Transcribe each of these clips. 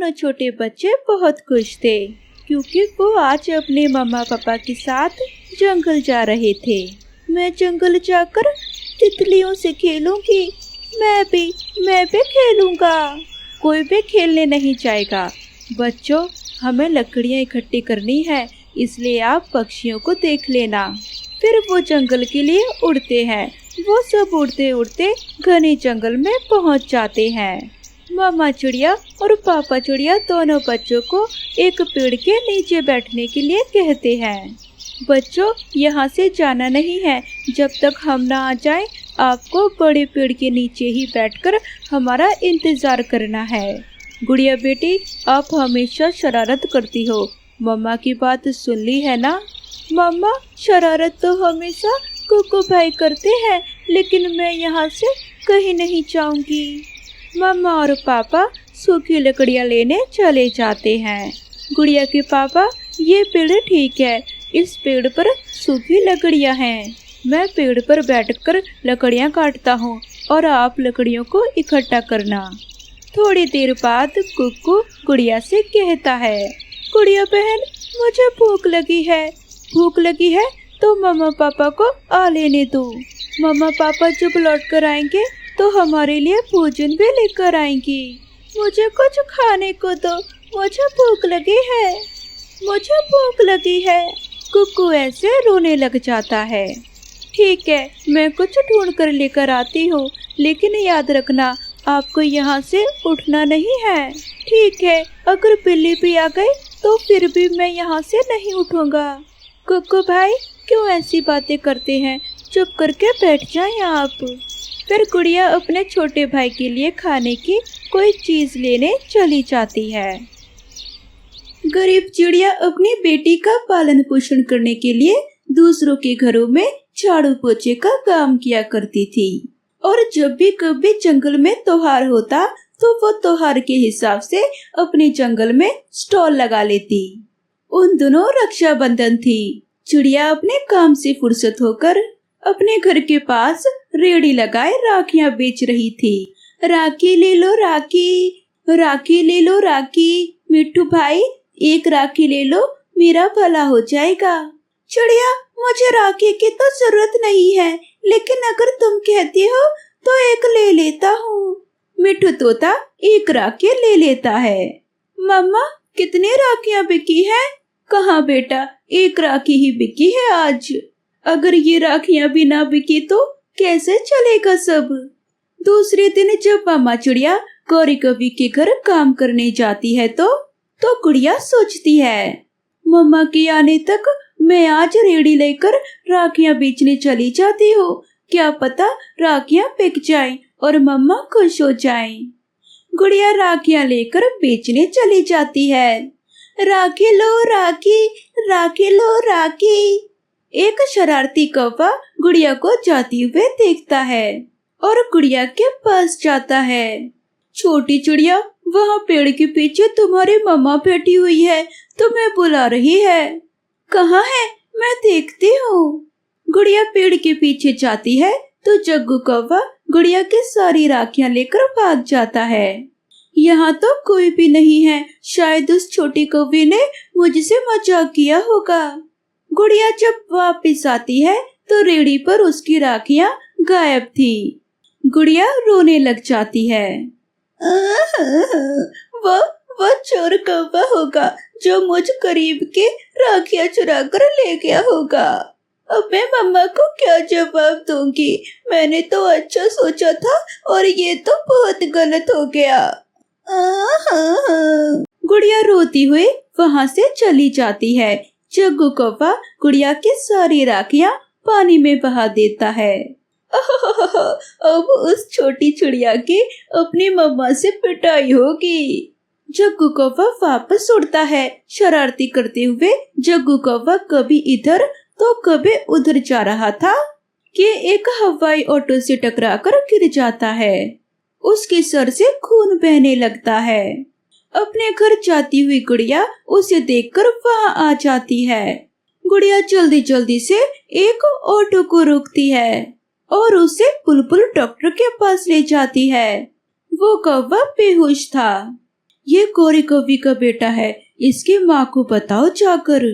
दोनों छोटे बच्चे बहुत खुश थे क्योंकि वो आज अपने मम्मा पापा के साथ जंगल जा रहे थे। मैं जंगल जाकर तितलियों से खेलूंगी। मैं भी खेलूंगा। कोई भी खेलने नहीं जाएगा। बच्चों, हमें लकड़ियाँ इकट्ठी करनी है, इसलिए आप पक्षियों को देख लेना। फिर वो जंगल के लिए उड़ते हैं। वो सब उड़ते उड़ते घने जंगल में पहुंच जाते हैं। मामा चिड़िया और पापा चिड़िया दोनों बच्चों को एक पेड़ के नीचे बैठने के लिए कहते हैं। बच्चों, यहाँ से जाना नहीं है जब तक हम ना आ जाएं। आपको बड़े पेड़ के नीचे ही बैठकर हमारा इंतजार करना है। गुड़िया बेटी, आप हमेशा शरारत करती हो। मम्मा की बात सुन ली है ना? मम्मा, शरारत तो हमेशा कुकू भाई करते हैं, लेकिन मैं यहाँ से कहीं नहीं जाऊंगी। मम्मा और पापा सूखी लकड़ियाँ लेने चले जाते हैं। गुड़िया के पापा, ये पेड़ ठीक है, इस पेड़ पर सूखी लकड़ियाँ हैं। मैं पेड़ पर बैठकर लकड़ियाँ काटता हूँ और आप लकड़ियों को इकट्ठा करना। थोड़ी देर बाद कुक्कू गुड़िया से कहता है, गुड़िया बहन, मुझे भूख लगी है। भूख लगी है तो मम्मा पापा को आ लेने दो। मम्मा पापा जब लौट कर आएंगे तो हमारे लिए भोजन भी लेकर आएंगी। मुझे कुछ खाने को दो, मुझे भूख लगी है। मुझे भूख लगी है। कुक्कू ऐसे रोने लग जाता है। ठीक है, मैं कुछ ढूंढ कर लेकर आती हूँ, लेकिन याद रखना आपको यहाँ से उठना नहीं है। ठीक है, अगर बिल्ली भी आ गई तो फिर भी मैं यहाँ से नहीं उठूंगा। कुक्कू भाई, क्यों ऐसी बातें करते हैं? चुप करके बैठ जाएं आप। फिर गुड़िया अपने छोटे भाई के लिए खाने की कोई चीज लेने चली जाती है। गरीब चिड़िया अपनी बेटी का पालन पोषण करने के लिए दूसरों के घरों में झाड़ू पोछे का काम किया करती थी, और जब भी कभी जंगल में त्योहार होता तो वो त्योहार के हिसाब से अपने जंगल में स्टॉल लगा लेती। उन दिनों रक्षाबंधन थी। चिड़िया अपने काम से फुर्सत होकर अपने घर के पास रेहड़ी लगाए राखियां बेच रही थी। राखी ले लो राखी, राखी ले लो राखी। मिट्टू भाई, एक राखी ले लो, मेरा भला हो जाएगा। चिड़िया, मुझे राखी की तो जरूरत नहीं है, लेकिन अगर तुम कहती हो तो एक ले लेता हूँ। मिट्टू तोता एक राखी ले लेता है। मम्मा, कितनी राखियां बिकी हैं? कहाँ बेटा, एक राखी ही बिकी है आज। अगर ये राखियां भी ना बिकी तो कैसे चलेगा सब? दूसरे दिन जब मामा चिड़िया गौरी कवि के घर काम करने जाती है तो गुड़िया सोचती है, मम्मा के आने तक मैं आज रेहड़ी लेकर राखियां बेचने चली जाती हूँ। क्या पता राखियां बिक जाएं और मम्मा खुश हो जाएं। गुड़िया राखियां लेकर बेचने चली जाती है। राखी लो राखी, राखी लो राखी। एक शरारती कौवा गुड़िया को जाती हुए देखता है और गुड़िया के पास जाता है। छोटी चिड़िया, वहाँ पेड़ के पीछे तुम्हारी मम्मा बैठी हुई है, तुम्हें बुला रही है। कहाँ है? मैं देखती हूँ। गुड़िया पेड़ के पीछे जाती है तो जग्गू कौवा गुड़िया की सारी राखियां लेकर भाग जाता है। यहाँ तो कोई भी नहीं है, शायद उस छोटी कौवे ने मुझसे मजाक किया होगा। गुड़िया जब वापस आती है तो रेहड़ी पर उसकी राखियां गायब थी। गुड़िया रोने लग जाती है। वो चोर कौवा होगा जो मुझ गरीब के राखियां चुरा कर ले गया होगा। अब मैं मम्मा को क्या जवाब दूंगी? मैंने तो अच्छा सोचा था और ये तो बहुत गलत हो गया। गुड़िया रोती हुई वहाँ से चली जाती है। जग्गू कौवा गुड़िया की सारी राखियां पानी में बहा देता है। अब उस छोटी चिड़िया की अपनी मम्मा से पिटाई होगी। जग्गू कौवा वापस उड़ता है। शरारती करते हुए जग्गू कौवा कभी इधर तो कभी उधर जा रहा था कि एक हवाई ऑटो से टकराकर गिर जाता है। उसके सर से खून बहने लगता है। अपने घर जाती हुई गुड़िया उसे देखकर वहाँ आ जाती है। गुड़िया जल्दी जल्दी से एक ऑटो को रोकती है और उसे बुलबुल डॉक्टर के पास ले जाती है। वो कौवा बेहोश था। ये कोरी कौवी का बेटा है, इसकी माँ को बताओ जाकर।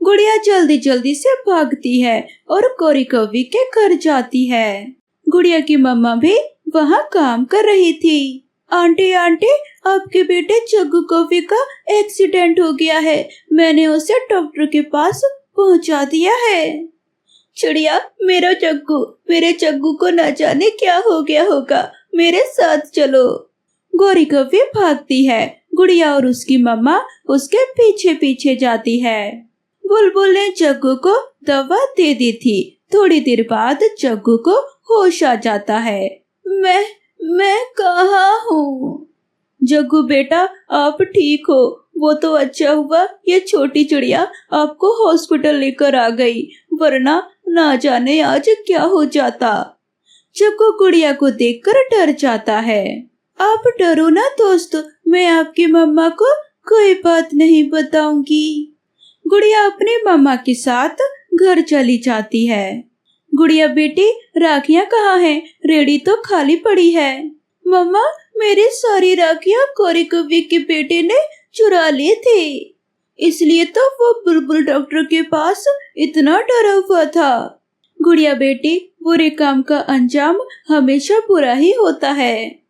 गुड़िया जल्दी जल्दी से भागती है और कोरी कौवी के घर जाती है। गुड़िया की मम्मा भी वहाँ काम कर रही थी। आंटी आंटी, आपके बेटे जग्गू कौवी का एक्सीडेंट हो गया है, मैंने उसे डॉक्टर के पास पहुँचा दिया है। चिड़िया, मेरे जग्गू को न जाने क्या हो गया होगा, मेरे साथ चलो। गोरी कौवी भागती है। गुड़िया और उसकी मम्मा उसके पीछे पीछे जाती है। बुलबुल ने जग्गू को दवा दे दी थी। थोड़ी देर बाद जग्गू को होश आ जाता है। मैं कहाँ हूँ? जग्गू बेटा, आप ठीक हो? वो तो अच्छा हुआ ये छोटी चिड़िया आपको हॉस्पिटल लेकर आ गई, वरना ना जाने आज क्या हो जाता। जग्गू गुड़िया को देखकर डर जाता है। आप डरो ना दोस्त, मैं आपकी मम्मा को कोई बात नहीं बताऊंगी। गुड़िया अपनी मम्मा के साथ घर चली जाती है। गुड़िया बेटी, राखियां कहाँ हैं? रेडी तो खाली पड़ी है। मम्मा, मेरी सारी राखियां कोरी कौवी के बेटे ने चुरा ली थी, इसलिए तो वो बुलबुल डॉक्टर के पास इतना डरा हुआ था। गुड़िया बेटी, बुरे काम का अंजाम हमेशा बुरा ही होता है।